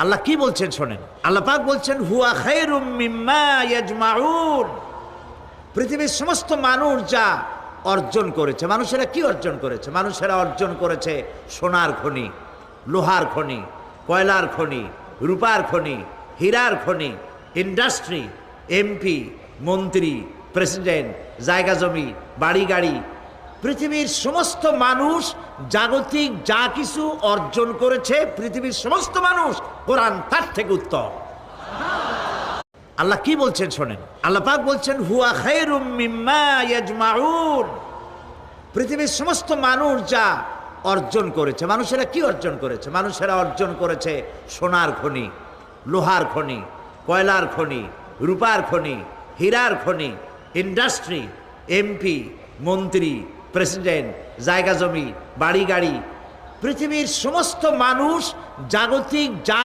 আল্লাহ কি বলছেন শোনেন। আল্লাহ পাক বলছেন হুয়া খায়রুম মিম্মা ইয়াজমাউন। পৃথিবীর সমস্ত মানুষ যা অর্জন করেছে, মানুষেরা কি অর্জন করেছে? মানুষেরা অর্জন করেছে সোনার খনি, লোহার খনি, কয়লার খনি, রূপার খনি, হীরার খনি, ইন্ডাস্ট্রি, এমপি, মন্ত্রী, প্রেসিডেন্ট, জায়গা জমি, বাড়ি গাড়ি। পৃথিবীর সমস্ত মানুষ জাগতিক যা কিছু অর্জন করেছে, পৃথিবীর সমস্ত মানুষ, কোরআন তার থেকে উত্তম। আল্লাহ কি বলছেন শোনেন। আল্লাহ পাক বলছেন হুয়া খায়রুম মিম্মা ইয়াজমাউন। পৃথিবীর সমস্ত মানুষ যা অর্জন করেছে, মানুষেরা কি অর্জন করেছে? মানুষেরা অর্জন করেছে সোনার খনি, লোহার খনি, কয়লার খনি, রূপার খনি, হীরার খনি, ইন্ডাস্ট্রি, এমপি, মন্ত্রী, প্রেসিডেন্ট, জায়গা জমি, বাড়ি গাড়ি। পৃথিবীর সমস্ত মানুষ জাগতিক যা